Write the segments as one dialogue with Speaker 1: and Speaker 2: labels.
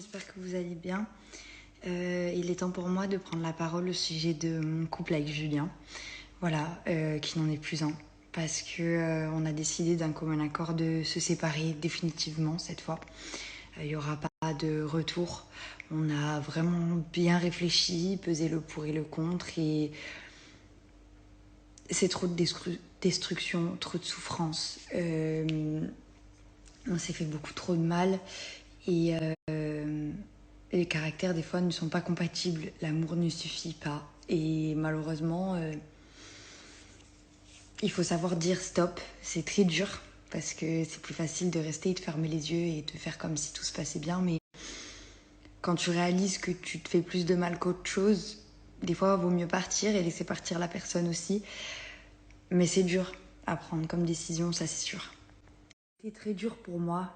Speaker 1: J'espère que vous allez bien. Il est temps pour moi de prendre la parole au sujet de mon couple avec Julien. Voilà, qui n'en est plus un. Parce que on a décidé d'un commun accord de se séparer définitivement cette fois. Il n'y aura pas de retour. On a vraiment bien réfléchi, pesé le pour et le contre. Et c'est trop de destruction, trop de souffrance. On s'est fait beaucoup trop de mal. Et les caractères, des fois, ne sont pas compatibles. L'amour ne suffit pas. Et malheureusement, il faut savoir dire stop. C'est très dur parce que c'est plus facile de rester et de fermer les yeux et de faire comme si tout se passait bien. Mais quand tu réalises que tu te fais plus de mal qu'autre chose, des fois, il vaut mieux partir et laisser partir la personne aussi. Mais c'est dur à prendre comme décision, ça c'est sûr. C'était très dur pour moi,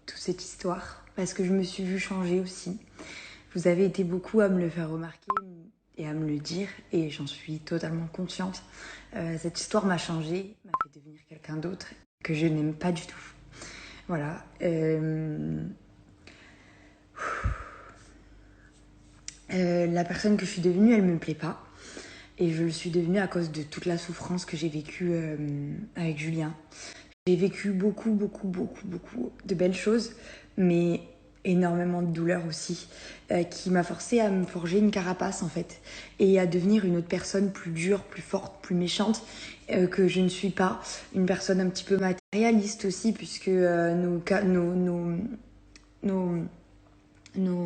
Speaker 1: toute cette histoire, parce que je me suis vue changer aussi. Vous avez été beaucoup à me le faire remarquer et à me le dire, et j'en suis totalement consciente. Cette histoire m'a changée, m'a fait devenir quelqu'un d'autre que je n'aime pas du tout. Voilà. La personne que je suis devenue, elle me plaît pas. Et je le suis devenue à cause de toute la souffrance que j'ai vécue avec Julien. J'ai vécu beaucoup de belles choses, mais énormément de douleurs aussi, qui m'a forcée à me forger une carapace en fait, et à devenir une autre personne plus dure, plus forte, plus méchante, que je ne suis pas. Une personne un petit peu matérialiste aussi, puisque nos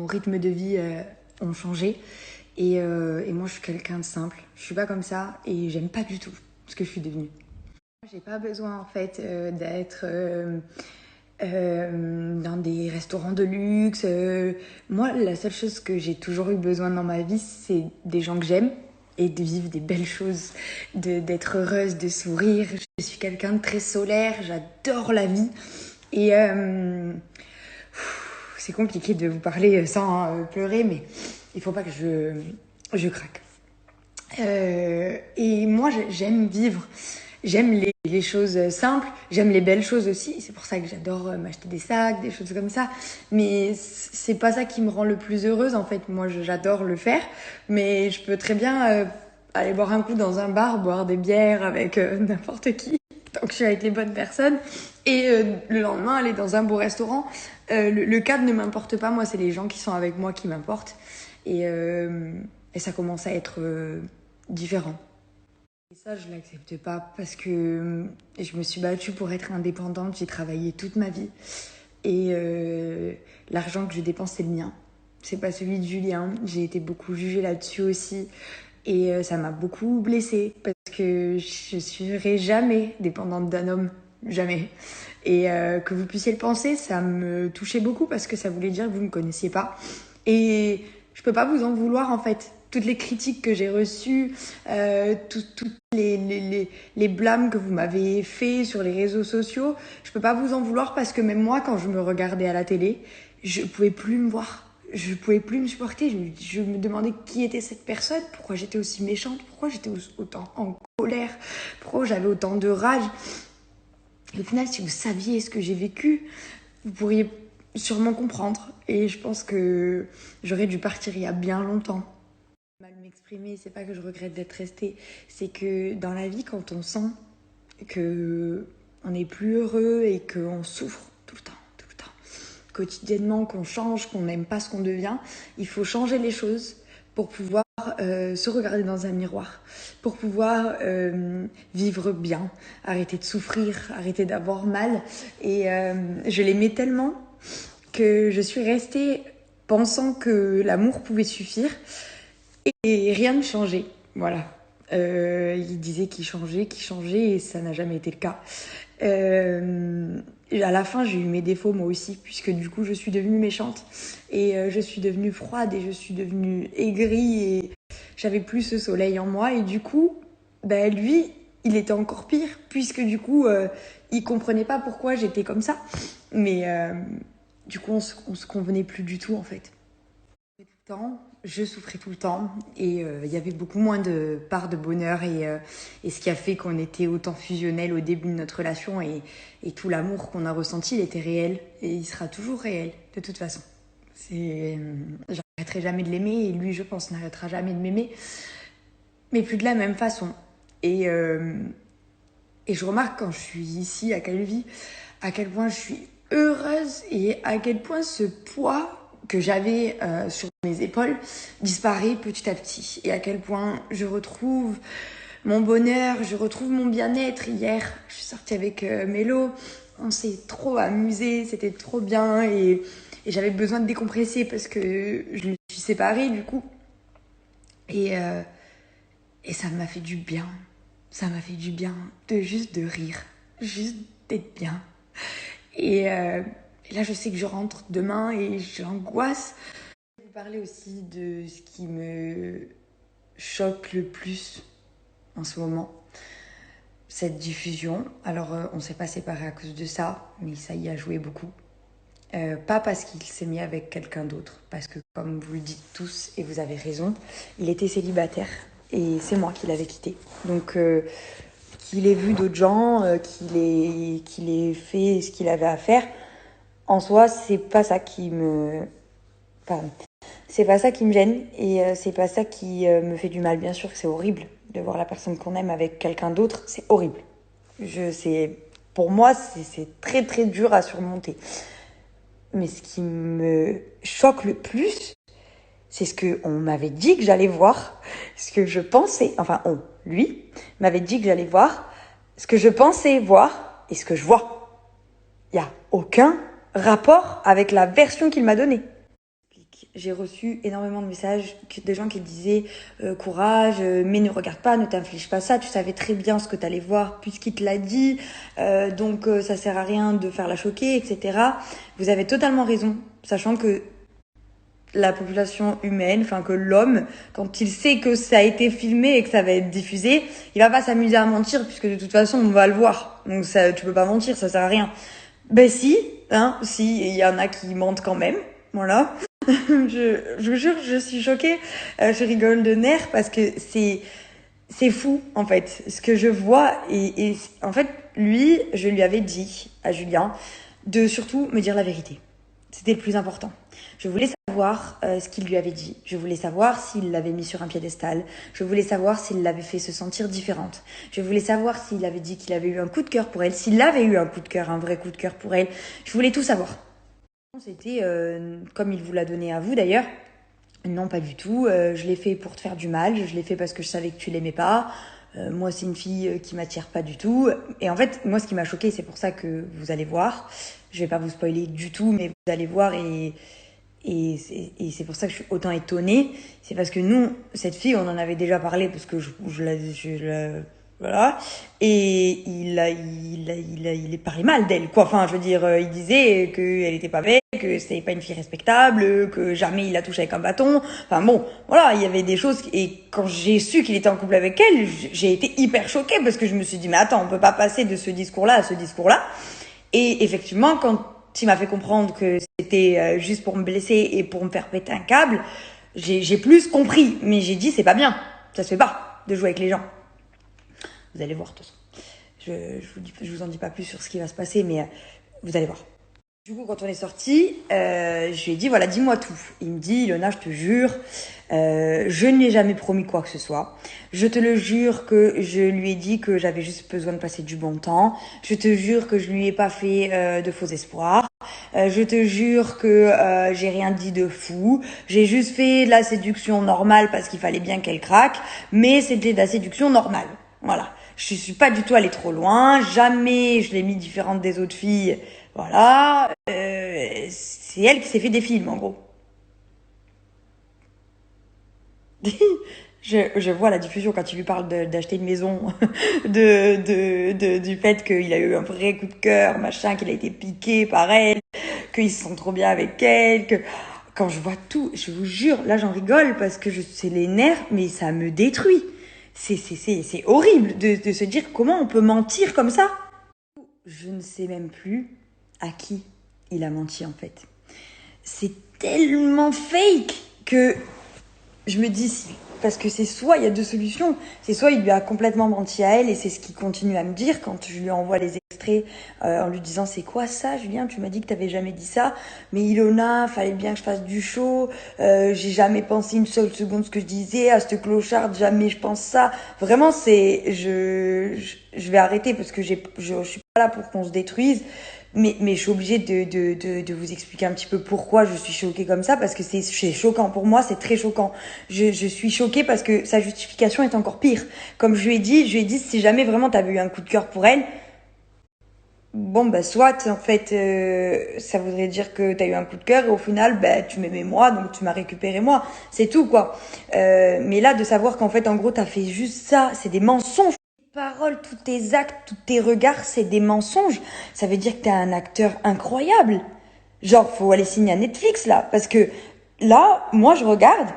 Speaker 1: rythmes de vie ont changé. Et moi, je suis quelqu'un de simple. Je suis pas comme ça et j'aime pas du tout ce que je suis devenue. J'ai pas besoin en fait d'être dans des restaurants de luxe. Moi, la seule chose que j'ai toujours eu besoin dans ma vie, c'est des gens que j'aime et de vivre des belles choses, d'être heureuse, de sourire. Je suis quelqu'un de très solaire, j'adore la vie. Et c'est compliqué de vous parler sans pleurer, mais il faut pas que je craque. Et moi, j'aime vivre. J'aime les choses simples, j'aime les belles choses aussi. C'est pour ça que j'adore m'acheter des sacs, des choses comme ça. Mais c'est pas ça qui me rend le plus heureuse en fait. Moi, j'adore le faire, mais je peux très bien aller boire un coup dans un bar, boire des bières avec n'importe qui, tant que je suis avec les bonnes personnes. Et le lendemain, aller dans un beau restaurant. Le cadre ne m'importe pas. Moi, c'est les gens qui sont avec moi qui m'importent. Et ça commence à être différent. Et ça, je l'accepte pas parce que je me suis battue pour être indépendante. J'ai travaillé toute ma vie. Et l'argent que je dépense, c'est le mien. C'est pas celui de Julien. J'ai été beaucoup jugée là-dessus aussi. Et ça m'a beaucoup blessée parce que je serai jamais dépendante d'un homme. Jamais. Et que vous puissiez le penser, ça me touchait beaucoup parce que ça voulait dire que vous me connaissiez pas. Et je peux pas vous en vouloir en fait. Toutes les critiques que j'ai reçues, toutes les blâmes que vous m'avez fait sur les réseaux sociaux, je peux pas vous en vouloir parce que même moi, quand je me regardais à la télé, je pouvais plus me voir. Je pouvais plus me supporter. Je me demandais qui était cette personne, pourquoi j'étais aussi méchante, pourquoi j'étais autant en colère, pourquoi j'avais autant de rage. Et au final, si vous saviez ce que j'ai vécu, vous pourriez sûrement comprendre. Et je pense que j'aurais dû partir il y a bien longtemps. Mal m'exprimer, c'est pas que je regrette d'être restée, c'est que dans la vie, quand on sent que on n'est plus heureux et qu'on souffre tout le temps, quotidiennement, qu'on change, qu'on n'aime pas ce qu'on devient, il faut changer les choses pour pouvoir se regarder dans un miroir, pour pouvoir vivre bien, arrêter de souffrir, arrêter d'avoir mal. Et je l'aimais tellement que je suis restée pensant que l'amour pouvait suffire et rien ne changeait. Voilà. Il disait qu'il changeait et ça n'a jamais été le cas. Et à la fin, j'ai eu mes défauts moi aussi, puisque du coup, je suis devenue méchante et je suis devenue froide et je suis devenue aigrie et j'avais plus ce soleil en moi. Et du coup, ben, lui, il était encore pire, puisque du coup, il comprenait pas pourquoi j'étais comme ça. Mais du coup, on se convenait plus du tout en fait. Tout le temps, je souffrais tout le temps et il y avait beaucoup moins de part de bonheur et ce qui a fait qu'on était autant fusionnels au début de notre relation et tout l'amour qu'on a ressenti, il était réel et il sera toujours réel de toute façon. J'arrêterai jamais de l'aimer et lui, je pense, n'arrêtera jamais de m'aimer, mais plus de la même façon. Et, euh, et je remarque quand je suis ici à Calvi à quel point je suis heureuse et à quel point ce poids que j'avais sur mes épaules disparaît petit à petit et à quel point je retrouve mon bonheur, je retrouve mon bien-être. Hier, je suis sortie avec Mélo, on s'est trop amusé, c'était trop bien et j'avais besoin de décompresser parce que je me suis séparée du coup et, euh, et ça m'a fait du bien. Ça m'a fait du bien de juste de rire, juste d'être bien. Et là, je sais que je rentre demain et j'angoisse. Je vais vous parler aussi de ce qui me choque le plus en ce moment. Cette diffusion. Alors, on s'est pas séparés à cause de ça, mais ça y a joué beaucoup. Pas parce qu'il s'est mis avec quelqu'un d'autre, parce que comme vous le dites tous, et vous avez raison, il était célibataire et c'est moi qui l'avais quitté. Donc, qu'il ait vu d'autres gens, qu'il ait fait ce qu'il avait à faire, en soi, c'est pas ça qui me... Pardon. C'est pas ça qui me gêne et c'est pas ça qui me fait du mal. Bien sûr que c'est horrible de voir la personne qu'on aime avec quelqu'un d'autre, c'est horrible. Pour moi, c'est très très dur à surmonter. Mais ce qui me choque le plus, c'est ce qu'on m'avait dit que j'allais voir, ce que je pensais, enfin lui, m'avait dit que j'allais voir, ce que je pensais voir et ce que je vois. Il n'y a aucun rapport avec la version qu'il m'a donnée. J'ai reçu énormément de messages des gens qui disaient courage, mais ne regarde pas, ne t'inflige pas ça, tu savais très bien ce que t'allais voir puisqu'il te l'a dit, donc ça sert à rien de faire la choquer, etc. Vous avez totalement raison, sachant que la population humaine, enfin que l'homme, quand il sait que ça a été filmé et que ça va être diffusé, il va pas s'amuser à mentir puisque de toute façon on va le voir. Donc ça, tu peux pas mentir, ça sert à rien. Ben si, si, il y en a qui mentent quand même, voilà. Je vous jure, je suis choquée. Je rigole de nerfs parce que c'est fou en fait ce que je vois et en fait lui, je lui avais dit à Julien de surtout me dire la vérité. C'était le plus important. Je voulais savoir ce qu'il lui avait dit. Je voulais savoir s'il l'avait mis sur un piédestal. Je voulais savoir s'il l'avait fait se sentir différente. Je voulais savoir s'il avait dit qu'il avait eu un coup de cœur pour elle, s'il avait eu un coup de cœur, un vrai coup de cœur pour elle. Je voulais tout savoir. C'était comme il vous l'a donné à vous d'ailleurs. Non, pas du tout. Je l'ai fait pour te faire du mal. Je l'ai fait parce que je savais que tu l'aimais pas. Moi, c'est une fille qui m'attire pas du tout. Et en fait, moi, ce qui m'a choquée, c'est pour ça que vous allez voir. Je vais pas vous spoiler du tout, mais vous allez voir et c'est pour ça que je suis autant étonnée. C'est parce que nous, cette fille, on en avait déjà parlé parce que voilà. Et il parlait mal d'elle, quoi. Enfin, je veux dire, il disait qu'elle était pas belle, que c'était pas une fille respectable, que jamais il la touche avec un bâton. Enfin bon, voilà, il y avait des choses. Et quand j'ai su qu'il était en couple avec elle, j'ai été hyper choquée parce que je me suis dit, mais attends, on peut pas passer de ce discours-là à ce discours-là. Et effectivement, quand il m'a fait comprendre que c'était juste pour me blesser et pour me faire péter un câble, j'ai plus compris. Mais j'ai dit, c'est pas bien. Ça se fait pas de jouer avec les gens. Vous allez voir, de toute façon. Je vous en dis pas plus sur ce qui va se passer, mais vous allez voir. Du coup, quand on est sorti, je lui ai dit, voilà, dis-moi tout. Il me dit, Ilona, je te jure, je n'ai jamais promis quoi que ce soit. Je te le jure que je lui ai dit que j'avais juste besoin de passer du bon temps. Je te jure que je lui ai pas fait de faux espoirs. Je te jure que j'ai rien dit de fou. J'ai juste fait de la séduction normale parce qu'il fallait bien qu'elle craque, mais c'était de la séduction normale. Voilà. Je suis pas du tout allée trop loin. Jamais je l'ai mis différente des autres filles. Voilà. C'est elle qui s'est fait des films, en gros. Je vois la diffusion quand il lui parle d'acheter une maison, du fait qu'il a eu un vrai coup de cœur, machin, qu'il a été piqué par elle, qu'ils se sont trop bien avec elle, que quand je vois tout, je vous jure, là j'en rigole parce que c'est les nerfs, mais ça me détruit. C'est horrible de se dire comment on peut mentir comme ça. Je ne sais même plus à qui il a menti en fait. C'est tellement fake que je me dis si. Parce que c'est soit, il y a deux solutions. C'est soit il lui a complètement menti à elle et c'est ce qu'il continue à me dire quand je lui envoie les extraits en lui disant c'est quoi ça Julien, tu m'as dit que t'avais jamais dit ça. Mais Ilona, fallait bien que je fasse du show. J'ai jamais pensé une seule seconde ce que je disais. À cette clocharde, jamais je pense ça. Vraiment, je vais arrêter parce que je suis pas là pour qu'on se détruise. Mais je suis obligée de vous expliquer un petit peu pourquoi je suis choquée comme ça, parce que c'est choquant. Pour moi, c'est très choquant. Je suis choquée parce que sa justification est encore pire. Comme je lui ai dit, si jamais vraiment t'avais eu un coup de cœur pour elle, bon, bah, soit, en fait, ça voudrait dire que t'as eu un coup de cœur et au final, bah, tu m'aimais moi, donc tu m'as récupéré moi. C'est tout, quoi. Mais là, de savoir qu'en fait, en gros, t'as fait juste ça, c'est des mensonges. Paroles, tous tes actes, tous tes regards, c'est des mensonges. Ça veut dire que t'es un acteur incroyable. Genre, faut aller signer à Netflix, là. Parce que là, moi, je regarde,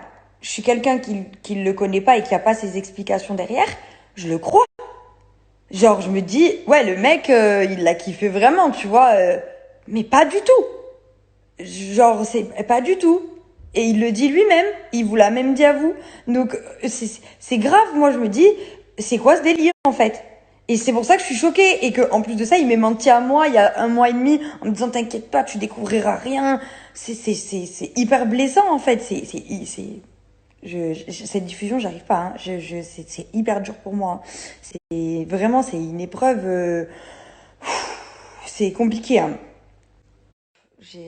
Speaker 1: je suis quelqu'un qui le connaît pas et qui a pas ses explications derrière, je le crois. Genre, je me dis, ouais, le mec, il l'a kiffé vraiment, tu vois. Mais pas du tout. Genre, c'est pas du tout. Et il le dit lui-même. Il vous l'a même dit à vous. Donc, c'est grave. Moi, je me dis, c'est quoi ce délire, en fait? Et c'est pour ça que je suis choquée. Et que, en plus de ça, il m'est menti à moi il y a 1 mois et demi en me disant, t'inquiète pas, tu découvriras rien. C'est hyper blessant, en fait. Cette diffusion, j'arrive pas, hein. C'est hyper dur pour moi, hein. C'est vraiment, c'est une épreuve, c'est compliqué, hein. J'ai,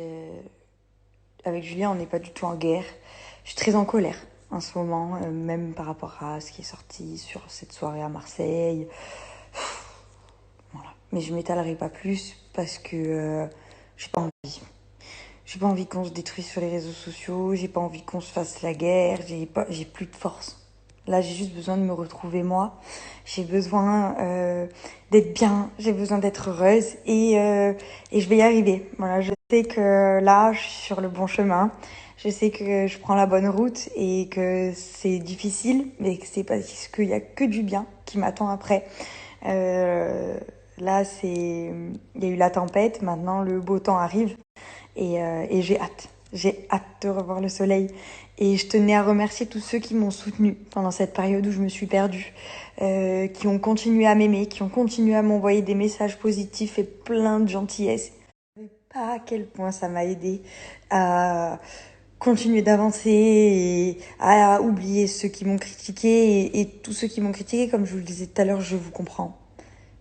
Speaker 1: avec Julien, on n'est pas du tout en guerre. Je suis très en colère en ce moment, même par rapport à ce qui est sorti sur cette soirée à Marseille. Voilà. Mais je m'étalerai pas plus parce que j'ai pas envie. J'ai pas envie qu'on se détruise sur les réseaux sociaux. J'ai pas envie qu'on se fasse la guerre. J'ai plus de force. Là, j'ai juste besoin de me retrouver moi. J'ai besoin d'être bien. J'ai besoin d'être heureuse et je vais y arriver. Voilà, je sais que là, je suis sur le bon chemin. Je sais que je prends la bonne route et que c'est difficile, mais que c'est parce qu'il y a que du bien qui m'attend après. Euh, Là, il y a eu la tempête. Maintenant, le beau temps arrive. Et j'ai hâte. J'ai hâte de revoir le soleil. Et je tenais à remercier tous ceux qui m'ont soutenue pendant cette période où je me suis perdue, qui ont continué à m'aimer, qui ont continué à m'envoyer des messages positifs et plein de gentillesse. Je ne sais pas à quel point ça m'a aidé à continuer d'avancer et à oublier ceux qui m'ont critiqué et tous ceux qui m'ont critiqué, comme je vous le disais tout à l'heure, je vous comprends.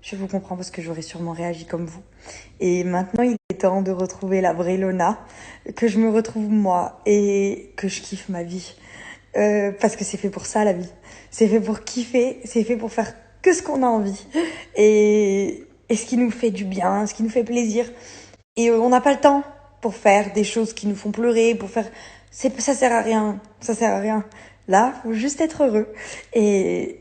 Speaker 1: Je vous comprends parce que j'aurais sûrement réagi comme vous. Et maintenant, il est temps de retrouver la vraie Lona, que je me retrouve moi et que je kiffe ma vie. Parce que c'est fait pour ça, la vie. C'est fait pour kiffer, c'est fait pour faire que ce qu'on a envie. Et ce qui nous fait du bien, ce qui nous fait plaisir. Et on n'a pas le temps pour faire des choses qui nous font pleurer, pour faire... Ça sert à rien, ça sert à rien. Là, faut juste être heureux. Et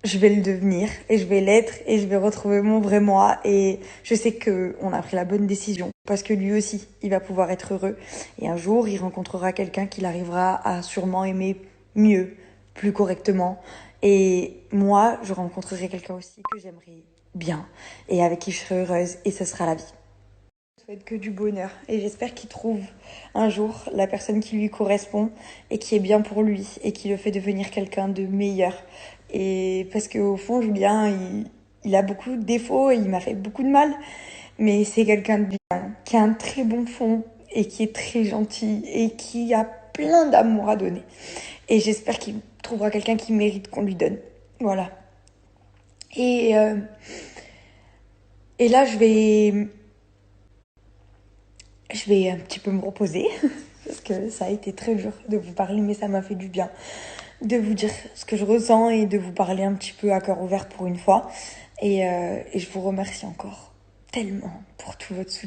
Speaker 1: je vais le devenir et je vais l'être et je vais retrouver mon vrai moi et je sais que on a pris la bonne décision parce que lui aussi il va pouvoir être heureux et un jour il rencontrera quelqu'un qu'il arrivera à sûrement aimer mieux, plus correctement et moi je rencontrerai quelqu'un aussi que j'aimerais bien et avec qui je serai heureuse et ce sera la vie. Je souhaite que du bonheur et j'espère qu'il trouve un jour la personne qui lui correspond et qui est bien pour lui et qui le fait devenir quelqu'un de meilleur. Et parce qu'au fond, Julien, il a beaucoup de défauts et il m'a fait beaucoup de mal, mais c'est quelqu'un de bien, qui a un très bon fond et qui est très gentil et qui a plein d'amour à donner. Et j'espère qu'il trouvera quelqu'un qui mérite qu'on lui donne. Voilà. Et, euh, et là, je vais un petit peu me reposer parce que ça a été très dur de vous parler, mais ça m'a fait du bien de vous dire ce que je ressens et de vous parler un petit peu à cœur ouvert pour une fois. Et je vous remercie encore tellement pour tout votre soutien.